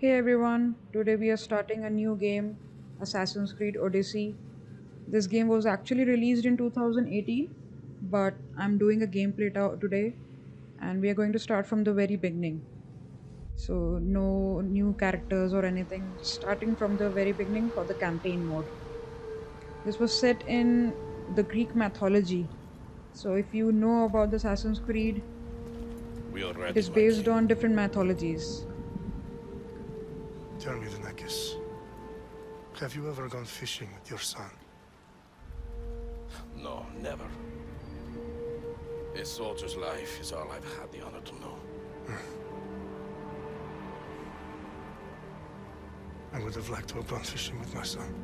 Hey everyone, today we are starting a new game, Assassin's Creed Odyssey. This game was actually released in 2018, but I'm doing a gameplay today and we are going to start from the very beginning. So, no new characters or anything, starting from the very beginning for the campaign mode. This was set in the Greek mythology. So, if you know about the Assassin's Creed, We are it ready, is my based king. on different mythologies. Tell me, Lenakis, have you ever gone fishing with your son? No, never. A soldier's life is all I've had the honor to know. I would have liked to have gone fishing with my son.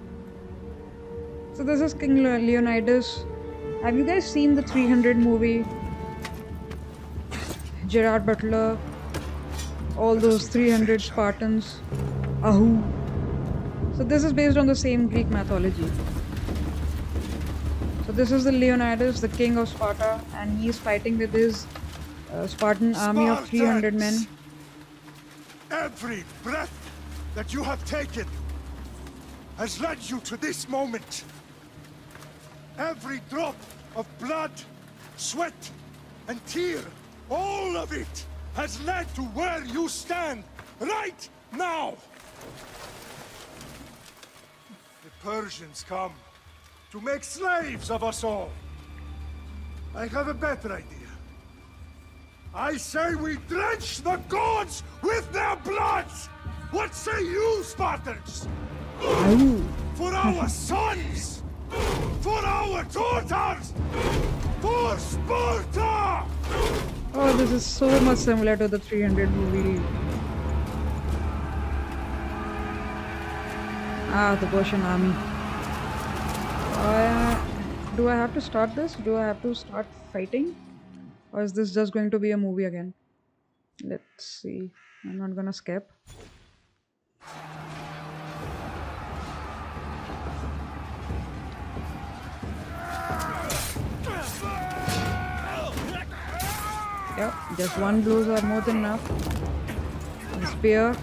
So this is King Leonidas. Have you guys seen the 300 movie? Gerard Butler, all Let us those meet our fate, 300 shall we? Spartans. Ahu. So this is based on the same Greek mythology. So this is the Leonidas, the king of Sparta, and he is fighting with his Spartan army of 300 Spartans! men. Every breath that you have taken has led you to this moment. Every drop of blood, sweat, and tear, all of it has led to where you stand right now. The Persians come to make slaves of us all. I have a better idea. I say we drench the gods with their blood! What say you, Spartans? Ahu. For our sons! For our daughters! For Sparta! Oh, this is so much similar to the 300 movie. Ah, the Persian army. Do I have to start this? Do I have to start fighting? Or is this just going to be a movie again? Let's see. I'm not gonna skip. Yep, just one blows are more than enough. A spear.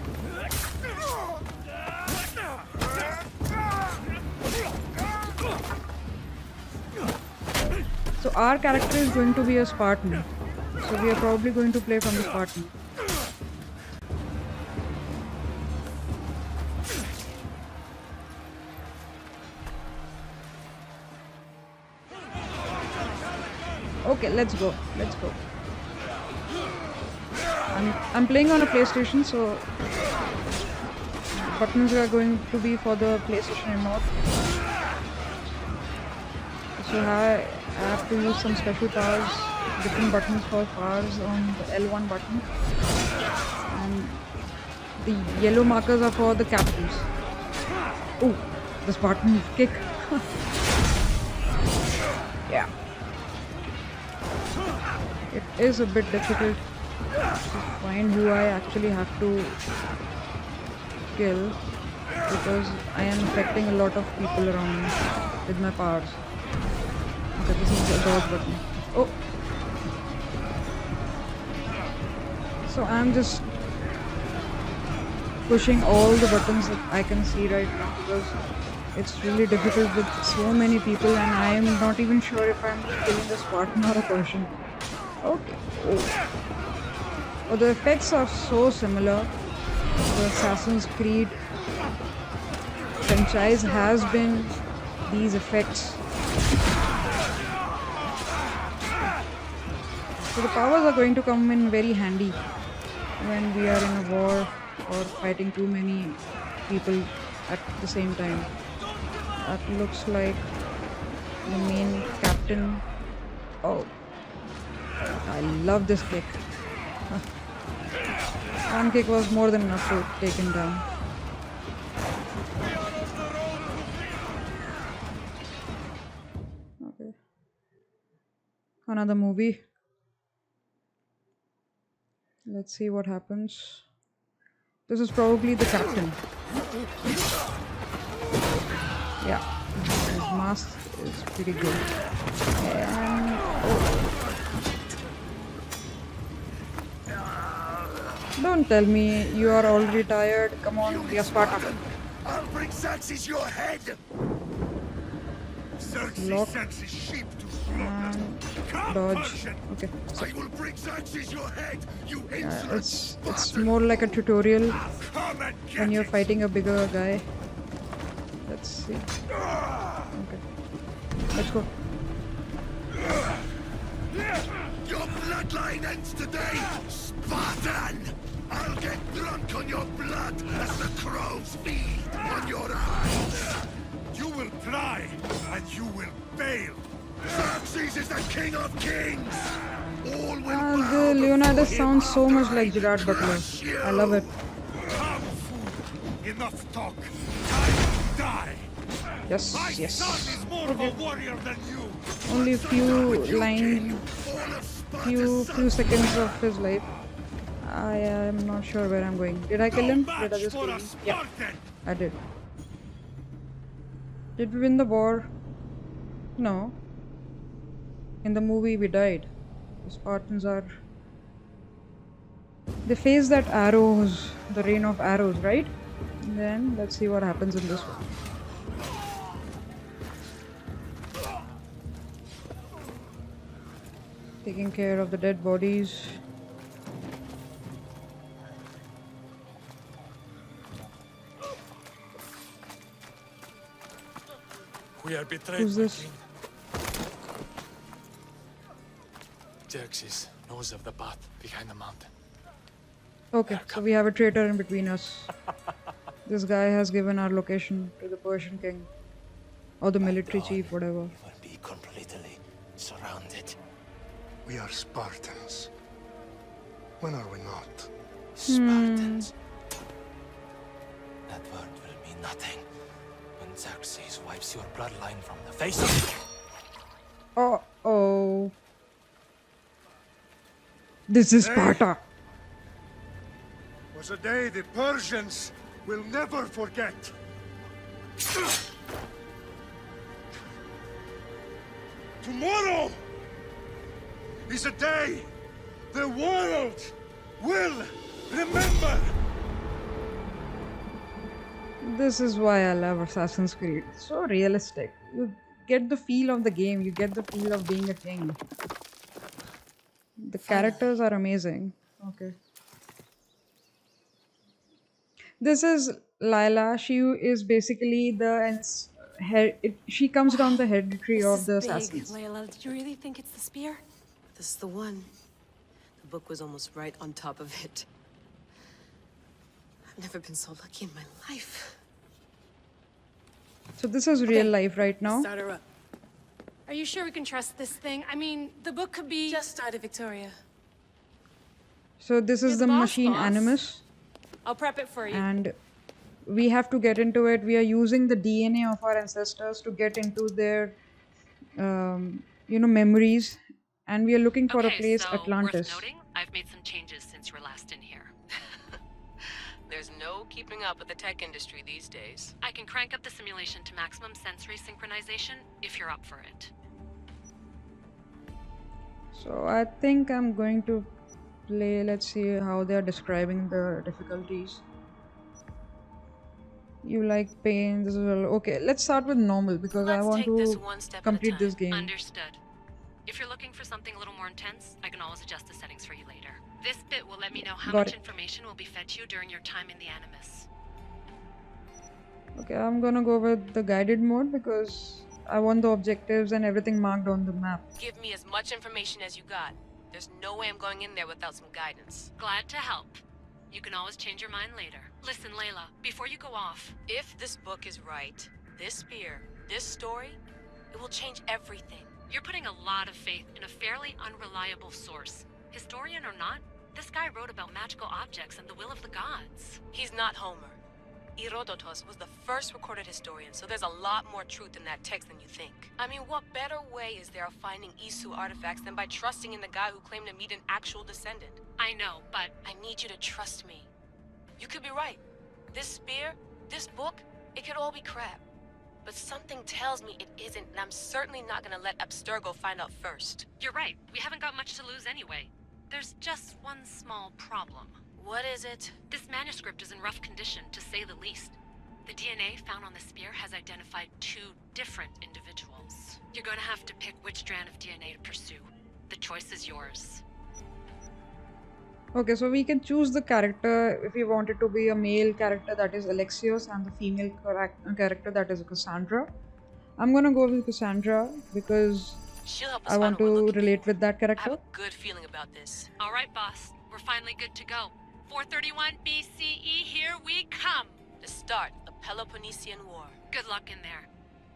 So our character is going to be a Spartan. So we are probably going to play from the Spartan. Okay, let's go. Let's go. I'm playing on a PlayStation, so buttons are going to be for the PlayStation remote. So I have to use some special powers, different buttons for powers on the L1 button. And the yellow markers are for the captains. Oh, the Spartan kick. Yeah. It is a bit difficult to find who I actually have to kill because I am affecting a lot of people around me with my powers. Okay, this is the dodge button. Oh! So I'm just pushing all the buttons that I can see right now because it's really difficult with so many people and I am not even sure if I'm killing a Spartan or a Persian. Okay. Oh, the effects are so similar. The Assassin's Creed franchise has been these effects. So the powers are going to come in very handy when we are in a war or fighting too many people at the same time. That looks like the main captain. Oh, I love this kick. One kick was more than enough to take him down. Okay. Another movie. Let's see what happens. This is probably the captain. Yeah. His mask is pretty good. And oh. Don't tell me you are already tired. Come You on, we are Sparta. misbegotten! I'll bring Xerxes your head! Xerxes Lock sends his sheep to slaughter. and Come, dodge. Persian! Okay, so I will bring Xerxes your head, you yeah, insolent it's Spartan! more like a tutorial I'll come and when get you're it! fighting a bigger guy. Let's see. Ah! Okay, let's go. Your bloodline ends today, Spartan! I'll get drunk on your blood as the crows feed on your eyes! You will try, and you will fail! Xerxes is the king of kings! All will bow The before Leonidas him sounds so after much like Gerard Butler. crush you. I love it. Come, fool! Enough talk! Time to die! Yes, My yes. son is more of a warrior than you! Only a What's few up with you, lines, king? All of Sparta's few sons seconds of his life. I am not sure where I'm going. Did I kill no him? match Did I just for kill a him? Yeah, Spartan! I did. Did we win the war? No. In the movie, we died. The Spartans are. They face that arrows, the rain of arrows, right? Then let's see what happens in this one. Taking care of the dead bodies. We are betrayed, Who's my this? king. Xerxes knows of the path behind the mountain. Okay, so we have a traitor in between us. This guy has given our location to the Persian king. Or the military chief, whatever. We will be completely surrounded. We are Spartans. When are we not? Spartans. That word will mean nothing when Xerxes wipes your bloodline from the face of... Oh. This is Sparta. Was a day the Persians will never forget. Tomorrow is a day the world will remember. This is why I love Assassin's Creed. It's so realistic. You get the feel of the game. You get the feel of being a king. The characters are amazing. Okay. This is Lila. She is basically she comes down the hereditary of the assassins. Layla, did you really think it's the spear? This is the one. The book was almost right on top of it. I've never been so lucky in my life. So this is real life right now. Start her up. Are you sure we can trust this thing? I mean, the book could be... Just started, Victoria. So this is You're the the boss, machine boss. Animus. I'll prep it for you. And we have to get into it. We are using the DNA of our ancestors to get into their memories, and we are looking for a place, Atlantis. Worth noting, I've made some changes since you were last in here. There's no keeping up with the tech industry these days. I can crank up the simulation to maximum sensory synchronization if you're up for it. So I think I'm going to play. Let's see how they are describing the difficulties. You like pain? This is okay. Let's start with normal because I Let's want take this to one step at a complete time. this game. Understood. If you're looking for something a little more intense, I can always adjust the settings for you later. This bit will let me know how Got much it. information will be fed to you during your time in the Animus. Okay, I'm gonna go with the guided mode because I want the objectives and everything marked on the map. Give me as much information as you got. There's no way I'm going in there without some guidance. Glad to help. You can always change your mind later. Listen, Layla, before you go off, If this book is right, this spear, this story, it will change everything. you're putting a lot of faith in a fairly unreliable source. Historian or not, this guy wrote about magical objects and the will of the gods. He's not Homer. Herodotus was the first recorded historian, so there's a lot more truth in that text than you think. I mean, what better way is there of finding Isu artifacts than by trusting in the guy who claimed to meet an actual descendant? I know, but I need you to trust me. You could be right. This spear, this book, it could all be crap. But something tells me it isn't, and I'm certainly not gonna let Abstergo find out first. you're right. We haven't got much to lose anyway. There's just one small problem. What is it? This manuscript is in rough condition, to say the least. The DNA found on the spear has identified 2 different individuals. You're going to have to pick which strand of DNA to pursue. The choice is yours. Okay, so we can choose the character if we want it to be a male character, that is Alexios, and the female character, that is Kassandra. I'm gonna go with Kassandra because She'll help us I find want what we're to looking relate for. with that I have character. a good feeling about this. All right, boss. We're finally good to go. 431 BCE, here we come. The start of the Peloponnesian War. Good luck in there.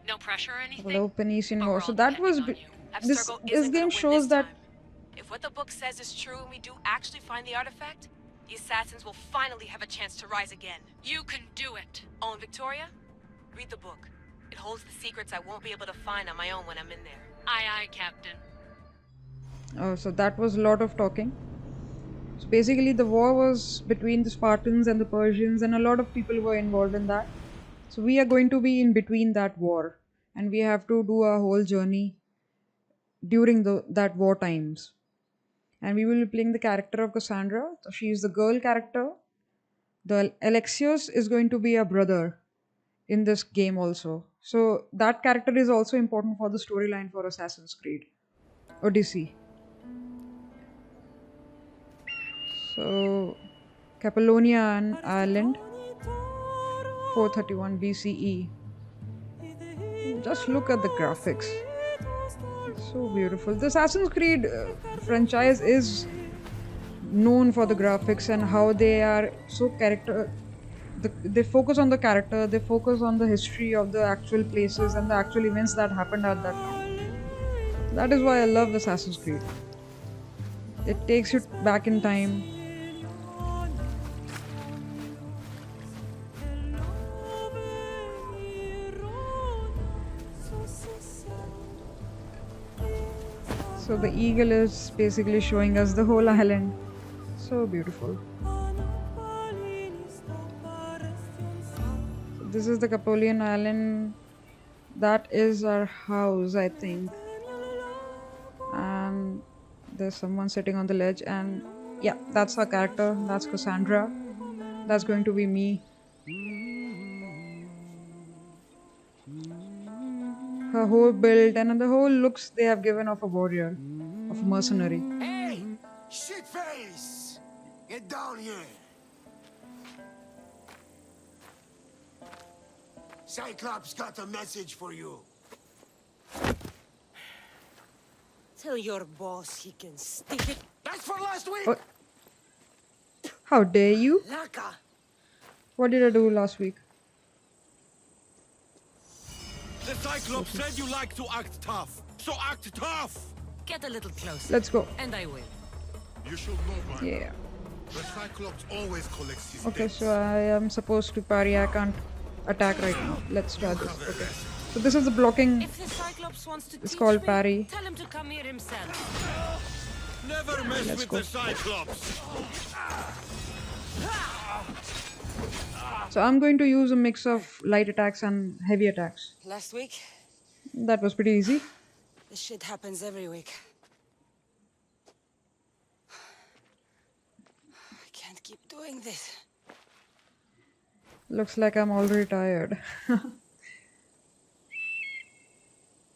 No pressure or anything? Peloponnesian But War. we're So all that was depending on you. this. Abstergo This isn't game gonna win shows this that. time. If what the book says is true and we do actually find the artifact, the assassins will finally have a chance to rise again. You can do it. Oh, and Victoria? Read the book. It holds the secrets I won't be able to find on my own when I'm in there. Aye, aye, Captain. Oh, so that was a lot of talking. So basically, the war was between the Spartans and the Persians, and a lot of people were involved in that. So we are going to be in between that war, and we have to do a whole journey during that war times. And we will be playing the character of Kassandra. So she is the girl character. The Alexios is going to be a brother in this game also. So that character is also important for the storyline for Assassin's Creed Odyssey. So Capellonian Island, 431 BCE. Just look at the graphics. So beautiful. The Assassin's Creed franchise is known for the graphics and how they are so they focus on the character, they focus on the history of the actual places and the actual events that happened at that time. That is why I love Assassin's Creed. It takes you back in time. So the eagle is basically showing us the whole island. So beautiful. This is the Capolian Island. That is our house, I think. And there's someone sitting on the ledge, and yeah, that's our character. That's Kassandra. That's going to be me. Her whole build and the whole looks they have given of a warrior, of a mercenary. Hey! Shitface! Get down here! Cyclops got a message for you. Tell your boss he can stick it. That's for last week! What? How dare you? Laka! What did I do last week? The Cyclops said you like to act tough, so act tough! Get a little closer. Let's go. And I will. You should know by now. Yeah. The Cyclops always collects his Okay, debts. so I am supposed to parry. I can't attack right now. Let's try this. Okay. So this is the blocking. If the Cyclops wants to It's teach called me, parry. tell him to come here himself. Never mess Let's with go. the Cyclops! So I'm going to use a mix of light attacks and heavy attacks. Last week, That was pretty easy. this shit happens every week. I can't keep doing this. Looks like I'm already tired.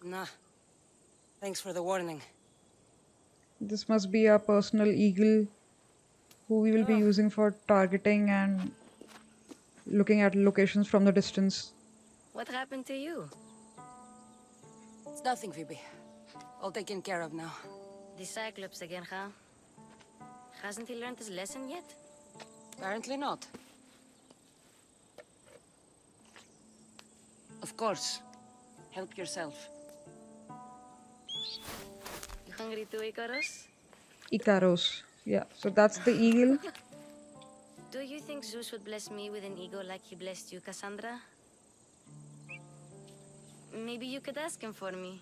Nah. Thanks for the warning. This must be our personal eagle who we will be using for targeting and looking at locations from the distance. What happened to you? It's nothing, Phoebe. All taken care of now. The Cyclops again, huh? Hasn't he learned his lesson yet? Apparently not. Of course. Help yourself. You hungry too, Icarus? Icaros. Yeah, so that's the eagle. Do you think Zeus would bless me with an ego like he blessed you, Kassandra? Maybe you could ask him for me.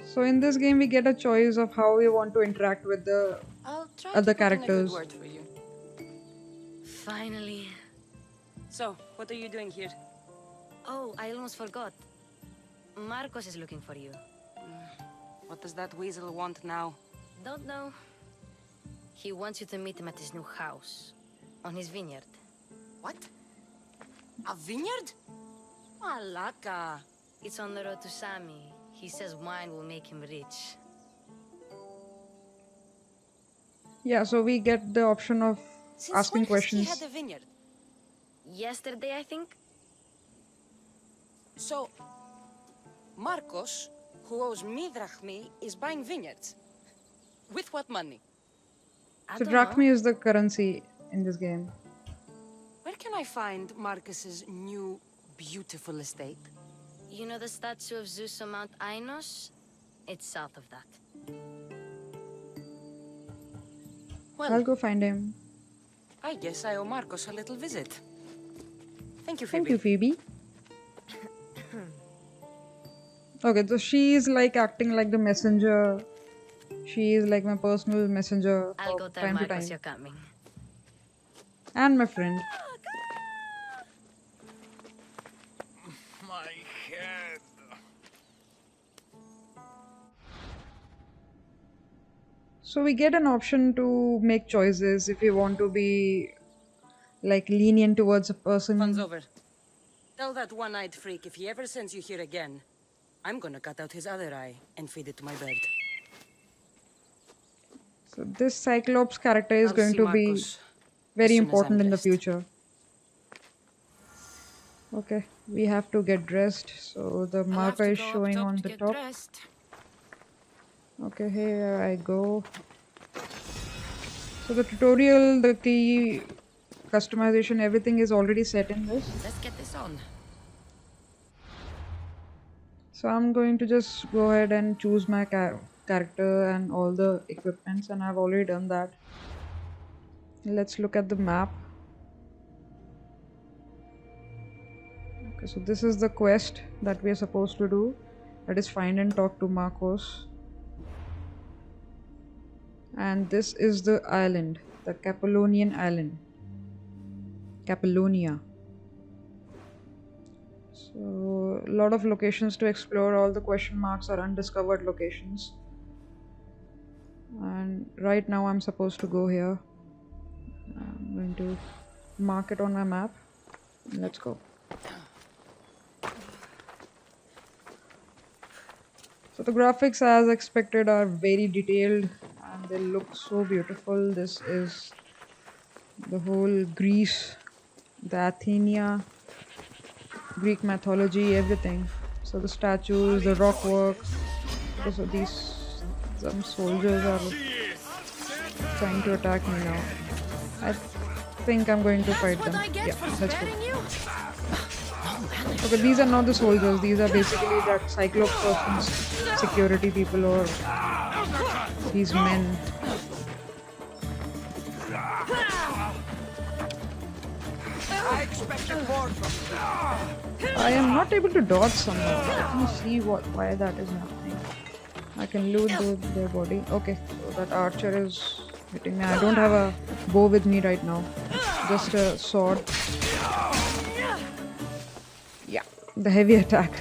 So in this game we get a choice of how we want to interact with the I'll try other to put in a characters. good word for you. Finally. So, what are you doing here? Oh, I almost forgot. Marcos is looking for you. What does that weasel want now? Don't know. He wants you to meet him at his new house. On his vineyard. What? A vineyard? Malaka. It's on the road to Sami. He says wine will make him rich. Yeah, so we get the option of Since asking when has he questions. had a vineyard? Yesterday, I think? So, Marcos, who owes me drachmi, is buying vineyards. With what money? I So don't know. drachmi is the currency in this game. Where can I find Marcus's new, beautiful estate? You know the statue of Zeus on Mount Ainos? It's south of that. Well, I'll go find him. I guess I owe Marcos a little visit. Thank you, Thank Phoebe. you, Phoebe. Okay, so she is like acting like the messenger. She is like my personal messenger I'll go from tell time to Marcos time. you're coming. And my friend. My head. So we get an option to make choices if we want to be like lenient towards a person. Fun's over. Tell that one-eyed freak if he ever sends you here again, I'm gonna cut out his other eye and feed it to my bird. So this Cyclops character is I'll going see to be Marcos very as soon as important I'm in the dressed. future. Okay, we have to get dressed. So the marker is showing on the top. Okay, here I go. So the tutorial, the key customization, everything is already set in this. Let's get this on. So I'm going to just go ahead and choose my character and all the equipments, and I've already done that. Let's look at the map. Okay, so this is the quest that we are supposed to do. That is find and talk to Marcos. And this is the island, the Capelonian island. Capelonia. So a lot of locations to explore. All the question marks are undiscovered locations. And right now I'm supposed to go here. I'm going to mark it on my map. Let's go. So the graphics, as expected, are very detailed and they look so beautiful. This is the whole Greece, the Athenia, Greek mythology, everything. So the statues, the rock work. So these, some soldiers are trying to attack me now. I think I'm going to fight them. Yeah, let's go. Okay, these are not the soldiers. These are basically that Cyclops person's security people or these men. I am not able to dodge somehow. Let me see why that is happening. I can loot their body. Okay, so that archer is hitting me. I don't have a bow with me right now. Just a sword. Yeah, the heavy attack.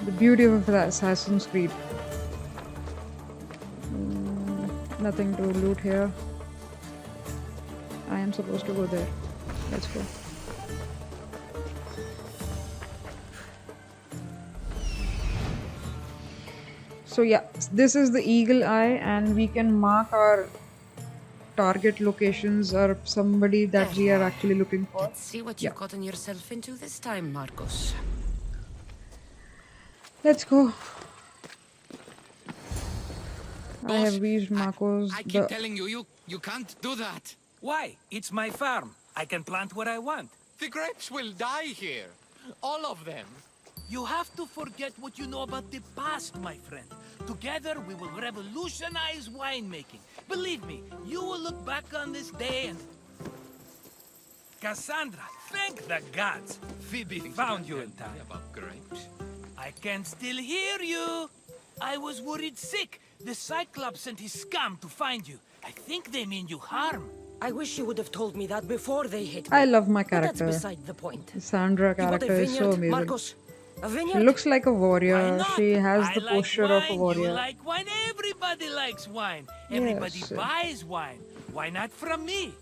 The beauty of the Assassin's Creed. Nothing to loot here. I am supposed to go there. Let's go. So yeah, this is the eagle eye and we can mark our target locations or somebody that we are actually looking for. Let's see what you've gotten yourself into this time, Marcos. Let's go. I have reached Marcos. I keep telling you, you can't do that. Why? It's my farm. I can plant what I want. The grapes will die here. All of them. You have to forget what you know about the past, my friend. Together, we will revolutionize winemaking. Believe me, you will look back on this day and... Kassandra, thank the gods. Phoebe found you in time. About grapes. I can still hear you. I was worried sick. The Cyclops sent his scum to find you. I think they mean you harm. I wish you would have told me that before they hit me. I love my But character. that's beside the point. Cassandra You got a character is so vineyard, amazing. Marcos? A She vineyard? looks like a Why warrior. not? She has I the like posture wine, of a warrior. You like wine. Everybody likes wine. Everybody Yes. buys wine. Why not from me?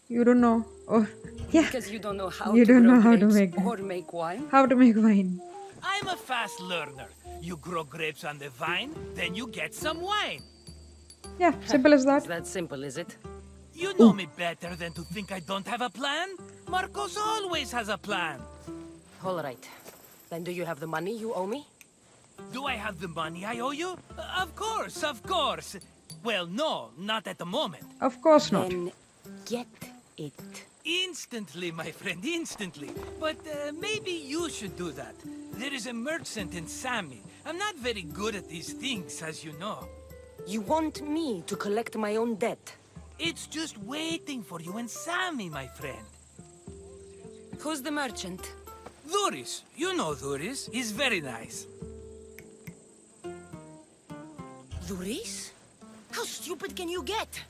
You don't know. Oh, yeah. Because you don't know how You to don't grow know how to grapes make or make wine? how to make wine. I'm a fast learner. You grow grapes on the vine, then you get some wine. Yeah, simple as Is that. that simple, is it? You know me better than to think I don't have a plan. Marcos always has a plan. All right. Then do you have the money you owe me? Do I have the money I owe you? Of course, of course. Well, no, not at the moment. Of course not. Then get it. Instantly, my friend, instantly. But maybe you should do that. There is a merchant in Sami. I'm not very good at these things, as you know. You want me to collect my own debt? It's just waiting for you in Sami, my friend. Who's the merchant? Duris. You know Duris. He's very nice. Luis? How stupid can you get?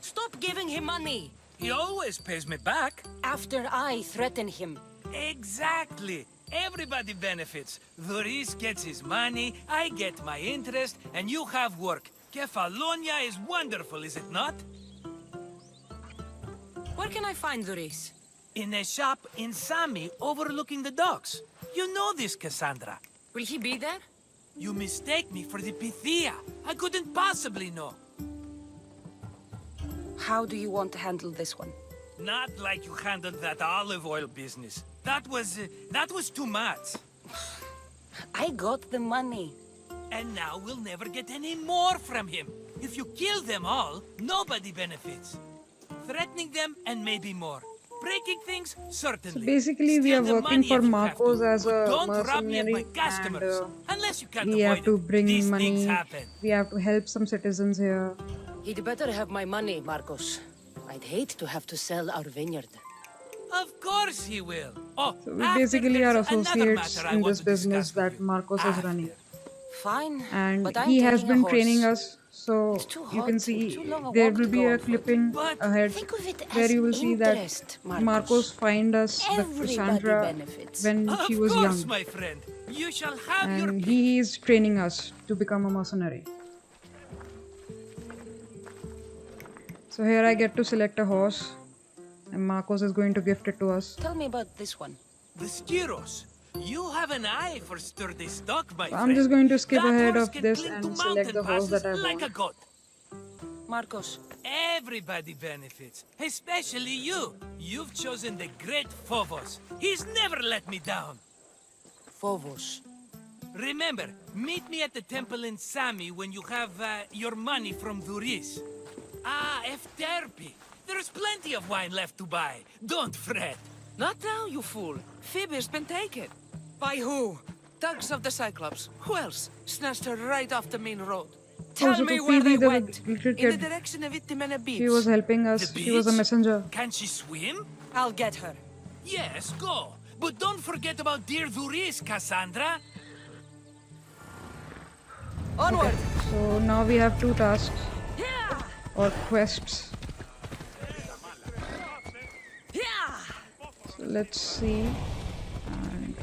Stop giving him money! He always pays me back. After I threaten him. Exactly. Everybody benefits. Duris gets his money, I get my interest, and you have work. Kefalonia is wonderful, is it not? Where can I find Luis? In a shop in Sami overlooking the docks. You know this, Kassandra. Will he be there? You mistake me for the Pythia. I couldn't possibly know. How do you want to handle this one? Not like you handled that olive oil business. That was too much. I got the money. And now we'll never get any more from him. If you kill them all, nobody benefits. Threatening them and maybe more. Breaking things, certainly. So basically, we Steal are the working money for if you have Marcos to, as but a don't rob me of mercenary, my customers. and Unless you can't we avoid have to it. bring These things money. happen. We have to help some citizens here. He'd better have my money, Marcos. I'd hate to have to sell our vineyard. Of course he will. Oh, So we after basically are there's another associates matter I in want this to business discuss with that you. Marcos is running. Fine, And but I'm he has taking a been horse. training us, so It's too you hot can and see too long a there walk will to be go a on foot. clipping But ahead Think of it where as you will see that interest, Marcos find us the Everybody Kassandra benefits. when Of she was course, young, my friend. You shall have your and pick. he is training us to become a mercenary. So here I get to select a horse, and Marcos is going to gift it to us. Tell me about this one. The Skiros. You have an eye for sturdy stock, my So friend. I'm just going to skip That ahead horse of can this cling and to select the mountain horse that I passes like a want. goat. Marcos, Everybody benefits, especially you. You've chosen the great Phobos. He's never let me down. Phobos. Remember, meet me at the temple in Sami when you have your money from Duris. Ah, Efterpi. There's plenty of wine left to buy. Don't fret. Not now, you fool. Phoebe's been taken. By who? Thugs of the Cyclops. Who else? Snatched her right off the main road. Tell Also me to where Phoebe, they the went. little In the kid, direction of Itimena Beach. she was helping us. The She was a beach? messenger. Can she swim? I'll get her. Yes, go. But don't forget about dear Duris, Kassandra. Onward! So now we have two tasks or quests. So let's see. And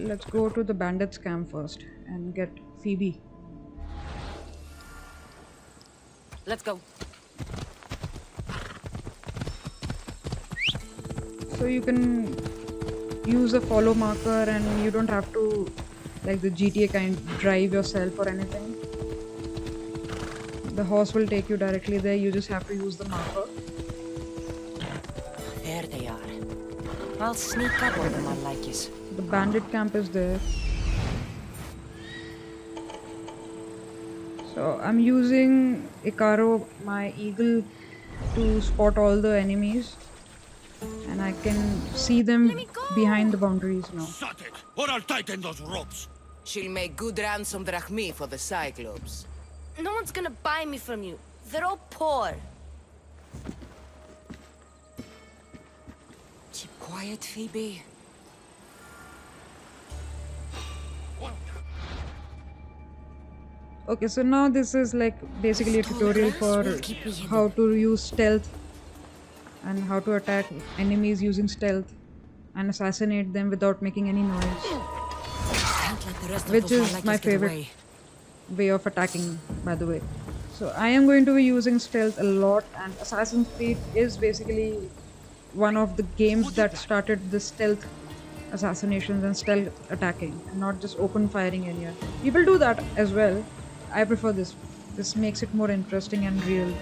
let's go to the bandits camp first and get Phoebe. Let's go. So you can use a follow marker and you don't have to, like the GTA kind, drive yourself or anything. The horse will take you directly there, you just have to use the marker. There they are. I'll sneak up on them, unlikes. The bandit camp is there. So I'm using Icaro, my eagle, to spot all the enemies. And I can see them behind the boundaries now. Shut it, or I'll tighten those ropes. She'll make good ransom drachmi for the Cyclops. No one's gonna buy me from you. They're all poor. Keep quiet, Phoebe. Okay, so now this is like basically a tutorial for how to use stealth and how to attack enemies using stealth and assassinate them without making any noise, Can't let the rest of which those is Malakis my get favorite away. way of attacking, by the way. So I am going to be using stealth a lot, and Assassin's Creed is basically one of the games that started the stealth assassinations and stealth attacking, and not just open firing anyone. People do that as well. I prefer this. This makes it more interesting and real.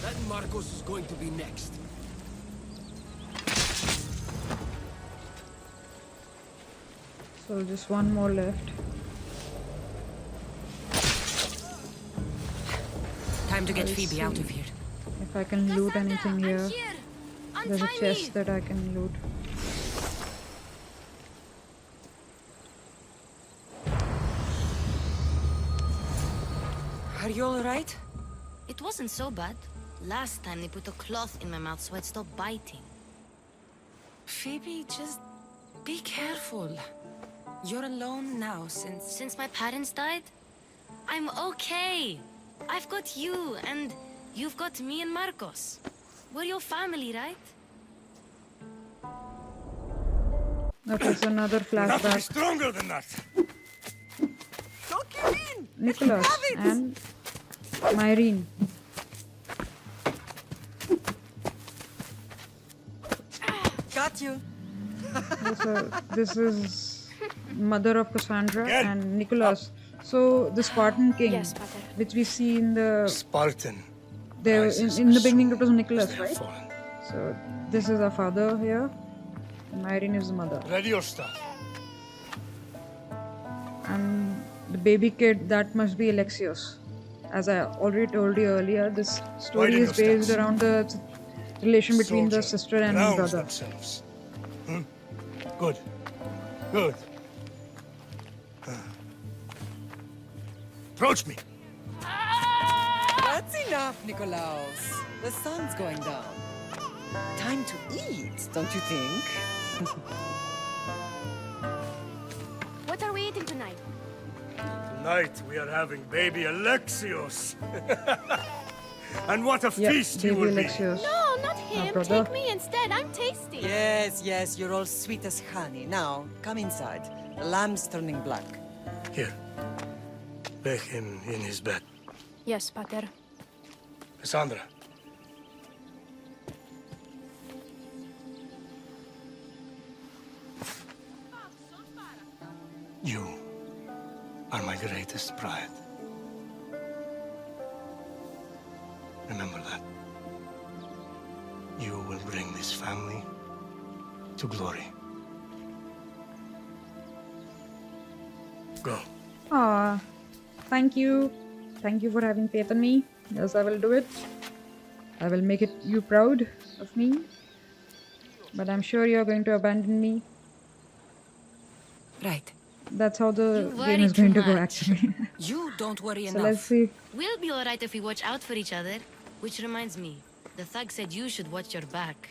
That Marcos is going to be next. So just one more left. Time to get I'll Phoebe out see of here. if I can loot anything here. There's a chest that I can loot. Are you alright? It wasn't so bad. Last time they put a cloth in my mouth so I'd stop biting. Phoebe, just be careful. You're alone now Since my parents died? I'm okay. I've got you, and you've got me and Marcos. We're your family, right? Okay, so another Nothing flashback. stronger than that. Don't give in! Nicholas and Myrene. Got you. So this is mother of Kassandra and Nicholas. So the Spartan king, Yes, Pater. which we see in the Spartan. there in the beginning, it was Nicholas, They have right? fallen. So this is our father here, and Myrene is the mother. Ready your stuff. And the baby kid, that must be Alexios. As I already told you earlier, this story Widen is your based stance. around the relation between the Soldier sister and grounds brother. themselves. Hmm? Good. Good. Approach me. That's enough, Nikolaos. The sun's going down. Time to eat, don't you think? What are we eating tonight? Tonight we are having baby Alexios. And what a Yeah, feast you baby will Alexios. No, not him. brother. Take me instead. I'm tasty. Yes, yes, you're all sweet as honey. Now, come inside. The lamb's turning black. be. Here. Lay him in his bed. Yes, Pater. Kassandra. You are my greatest pride. Remember that. You will bring this family to glory. Go. Ah, thank you. Thank you for having faith in me. Yes, I will do it. I will make it you proud of me. But I'm sure you're going to abandon me. Right. That's how the You game worry is going too to go, much. actually. You don't worry So enough. let's see. We'll be alright if we watch out for each other. Which reminds me, the thug said you should watch your back.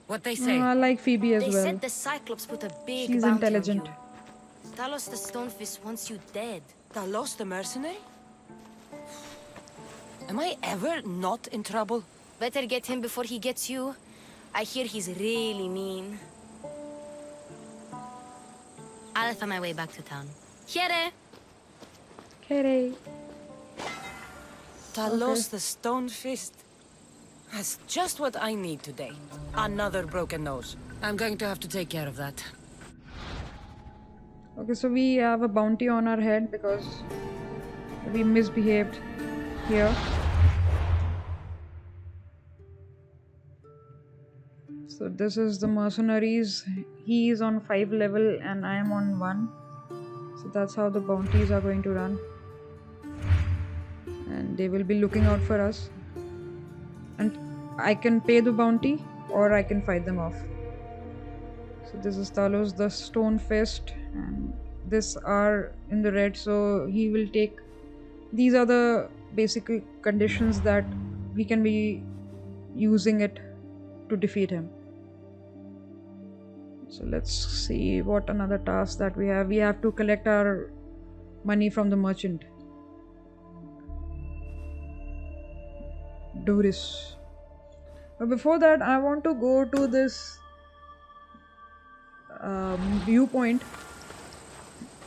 What they say? I like Phoebe as They well. said the Cyclops put a big She's bounty intelligent. on you. Talos the Stonefist wants you dead. Talos the mercenary? Am I ever not in trouble? Better get him before he gets you. I hear he's really mean. I'll find my way back to town. Here! Kere. Talos the Stone Fist. That's just what I need today. Another broken nose. I'm going to have to take care of that. Okay, so we have a bounty on our head because we misbehaved here. So this is the mercenaries. He is on 5 level and I am on 1. So that's how the bounties are going to run. And they will be looking out for us. And I can pay the bounty or I can fight them off. So this is Talos the Stone Fist, and this are in the red, so he will take. These are the basic conditions that we can be using it to defeat him. So let's see what another task that we have. We have to collect our money from the merchant. Doris. But before that, I want to go to this viewpoint,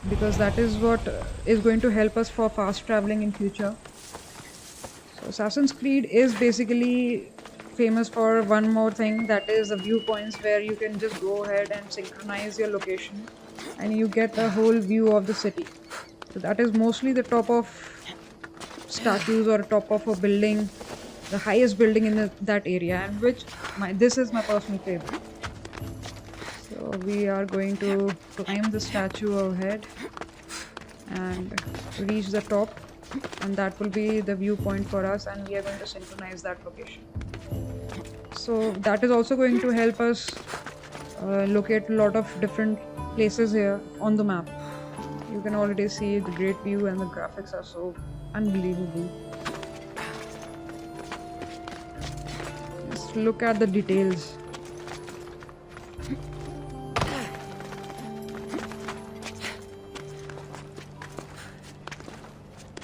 because that is what is going to help us for fast traveling in future. So Assassin's Creed is basically famous for one more thing, that is the viewpoints, where you can just go ahead and synchronize your location and you get a whole view of the city. So that is mostly the top of statues or top of a building, the highest building in that area, and which this is my personal favorite. So we are going to climb the statue ahead and reach the top, and that will be the viewpoint for us, and we are going to synchronize that location. So that is also going to help us locate a lot of different places here on the map. You can already see the great view, and the graphics are so unbelievable. Just look at the details.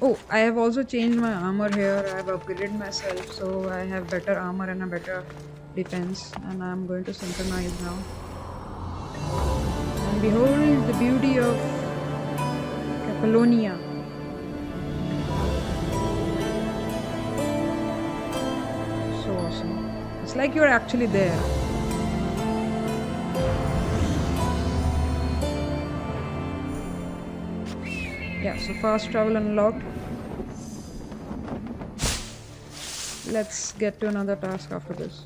Oh, I have also changed my armor here. I have upgraded myself, so I have better armor and a better defense, and I'm going to synchronize now. And behold the beauty of Catalonia. So awesome. It's like you're actually there. Yeah, so fast travel unlocked. Let's get to another task after this.